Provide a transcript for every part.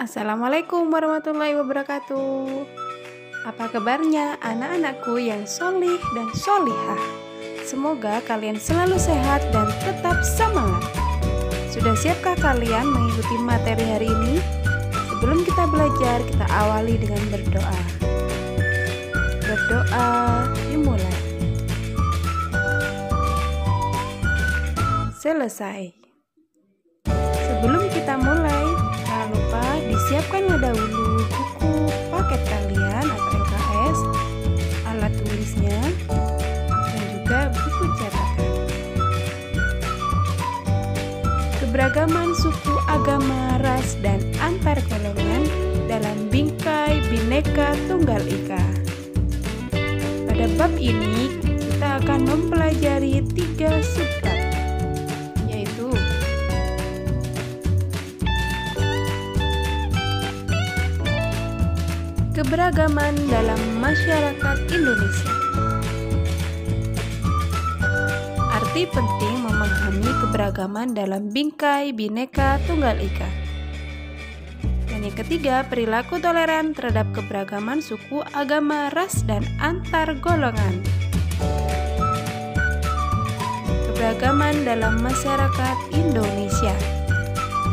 Assalamualaikum warahmatullahi wabarakatuh. Apa kabarnya anak-anakku yang solih dan solihah? Semoga kalian selalu sehat dan tetap semangat. Sudah siapkah kalian mengikuti materi hari ini? Sebelum kita belajar, kita awali dengan berdoa. Berdoa dimulai. Selesai. Sebelum kita mulai, jangan lupa disiapkanlah dahulu buku paket kalian atau LKS, alat tulisnya, dan juga buku catatan. Keberagaman suku, agama, ras, dan antar golongan dalam bingkai Bhinneka Tunggal Ika. Pada bab ini kita akan mempelajari 3 subbab, yaitu keberagaman dalam masyarakat Indonesia. Arti penting memahami keberagaman dalam bingkai Bhinneka Tunggal Ika. Dan yang ketiga, perilaku toleran terhadap keberagaman suku, agama, ras, dan antar golongan. Keberagaman dalam masyarakat Indonesia.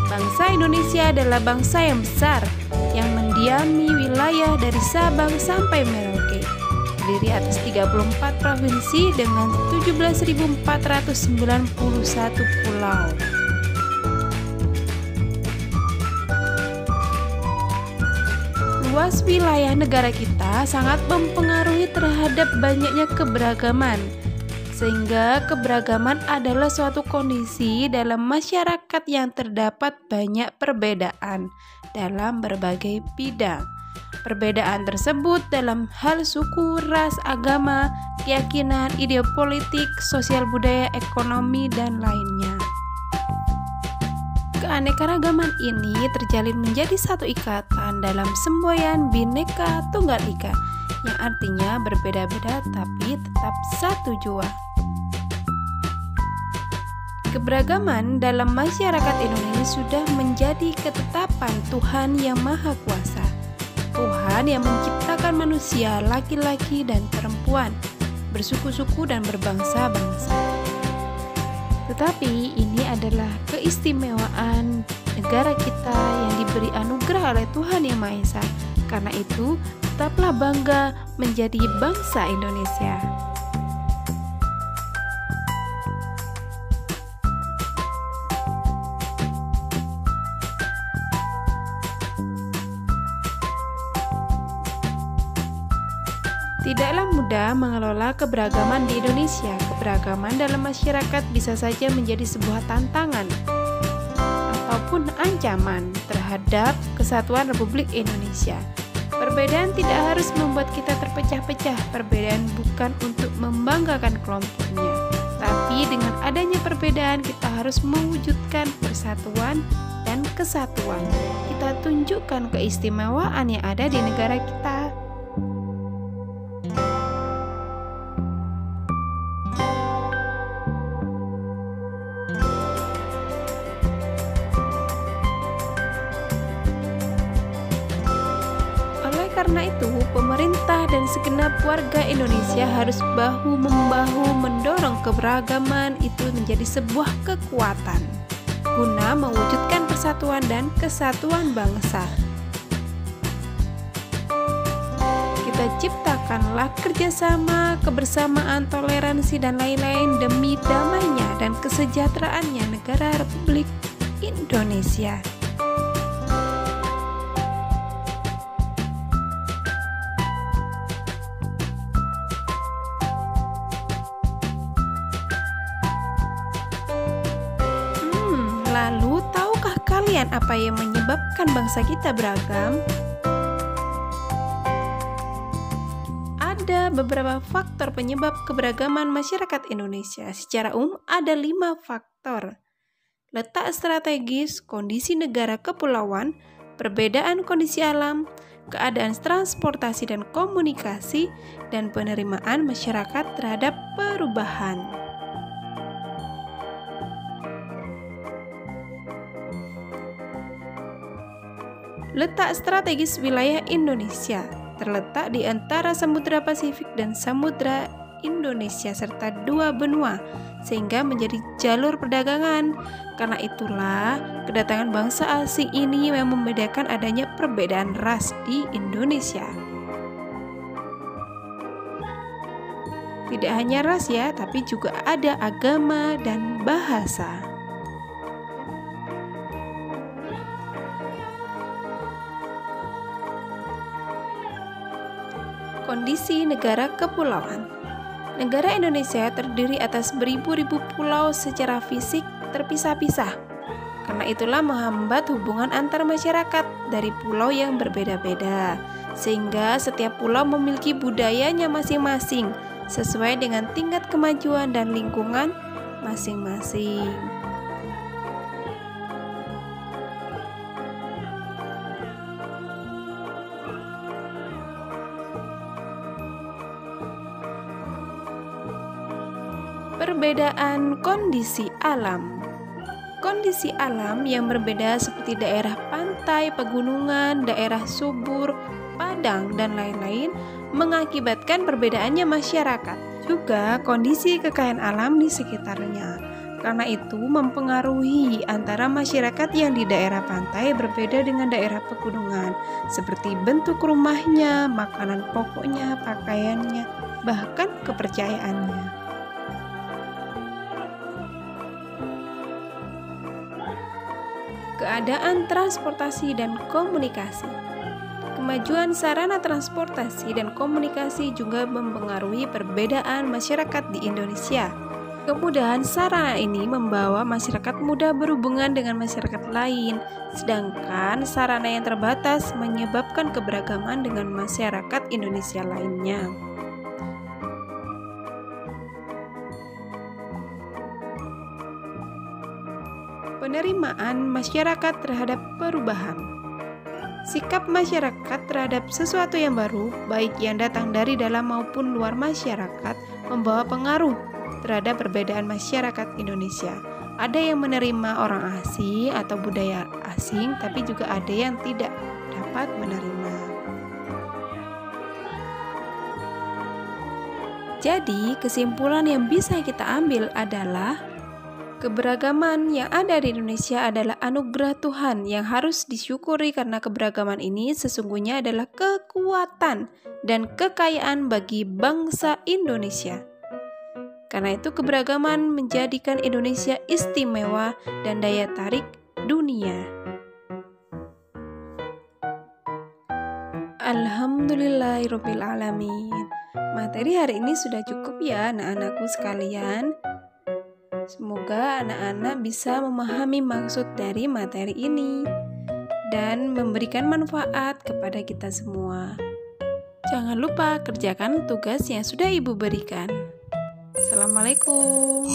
Bangsa Indonesia adalah bangsa yang besar yang mendiami wilayah dari Sabang sampai Merauke, terdiri atas 34 provinsi dengan 17.491 pulau. Luas wilayah negara kita sangat mempengaruhi terhadap banyaknya keberagaman, sehingga keberagaman adalah suatu kondisi dalam masyarakat yang terdapat banyak perbedaan dalam berbagai bidang. Perbedaan tersebut dalam hal suku, ras, agama, keyakinan, ide politik, sosial budaya, ekonomi, dan lainnya. Keanekaragaman ini terjalin menjadi satu ikatan dalam semboyan Bhinneka Tunggal Ika, yang artinya berbeda-beda tapi tetap satu jua. Keberagaman dalam masyarakat Indonesia sudah menjadi ketetapan Tuhan yang Maha Kuasa. Tuhan yang menciptakan manusia laki-laki dan perempuan, bersuku-suku dan berbangsa-bangsa. Tetapi ini adalah keistimewaan negara kita yang diberi anugerah oleh Tuhan yang Maha Esa. Karena itu, tetaplah bangga menjadi bangsa Indonesia. Tidaklah mudah mengelola keberagaman di Indonesia. Keberagaman dalam masyarakat bisa saja menjadi sebuah tantangan ataupun ancaman terhadap kesatuan Republik Indonesia. Perbedaan tidak harus membuat kita terpecah-pecah. Perbedaan bukan untuk membanggakan kelompoknya, tapi dengan adanya perbedaan kita harus mewujudkan persatuan dan kesatuan. Kita tunjukkan keistimewaan yang ada di negara kita. Karena itu, pemerintah dan segenap warga Indonesia harus bahu-membahu mendorong keberagaman itu menjadi sebuah kekuatan guna mewujudkan persatuan dan kesatuan bangsa. Kita ciptakanlah kerjasama, kebersamaan, toleransi, dan lain-lain demi damainya dan kesejahteraannya negara Republik Indonesia. Lalu, tahukah kalian apa yang menyebabkan bangsa kita beragam? Ada beberapa faktor penyebab keberagaman masyarakat Indonesia. Secara umum ada 5 faktor. Letak strategis, kondisi negara kepulauan, perbedaan kondisi alam, keadaan transportasi dan komunikasi, dan penerimaan masyarakat terhadap perubahan. Letak strategis wilayah Indonesia terletak di antara Samudra Pasifik dan Samudra Indonesia serta dua benua, sehingga menjadi jalur perdagangan. Karena itulah kedatangan bangsa asing ini yang membedakan adanya perbedaan ras di Indonesia. Tidak hanya ras ya, tapi juga ada agama dan bahasa. Kondisi negara kepulauan. Negara Indonesia terdiri atas beribu-ribu pulau secara fisik terpisah-pisah. Karena itulah menghambat hubungan antar masyarakat dari pulau yang berbeda-beda, sehingga setiap pulau memiliki budayanya masing-masing sesuai dengan tingkat kemajuan dan lingkungan masing-masing. Perbedaan kondisi alam. Kondisi alam yang berbeda seperti daerah pantai, pegunungan, daerah subur, padang, dan lain-lain mengakibatkan perbedaannya masyarakat. Juga kondisi kekayaan alam di sekitarnya. Karena itu mempengaruhi antara masyarakat yang di daerah pantai berbeda dengan daerah pegunungan, seperti bentuk rumahnya, makanan pokoknya, pakaiannya, bahkan kepercayaannya. Keadaan transportasi dan komunikasi. Kemajuan sarana transportasi dan komunikasi juga mempengaruhi perbedaan masyarakat di Indonesia. Kemudahan sarana ini membawa masyarakat mudah berhubungan dengan masyarakat lain, sedangkan sarana yang terbatas menyebabkan keberagaman dengan masyarakat Indonesia lainnya. Penerimaan masyarakat terhadap perubahan. Sikap masyarakat terhadap sesuatu yang baru, baik yang datang dari dalam maupun luar masyarakat, membawa pengaruh terhadap perbedaan masyarakat Indonesia. Ada yang menerima orang asing atau budaya asing, tapi juga ada yang tidak dapat menerima. Jadi, kesimpulan yang bisa kita ambil adalah keberagaman yang ada di Indonesia adalah anugerah Tuhan yang harus disyukuri, karena keberagaman ini sesungguhnya adalah kekuatan dan kekayaan bagi bangsa Indonesia. Karena itu keberagaman menjadikan Indonesia istimewa dan daya tarik dunia. Alhamdulillahirrahmanirrahim. Materi hari ini sudah cukup ya anak-anakku sekalian. Semoga anak-anak bisa memahami maksud dari materi ini dan memberikan manfaat kepada kita semua. Jangan lupa kerjakan tugas yang sudah Ibu berikan. Assalamualaikum.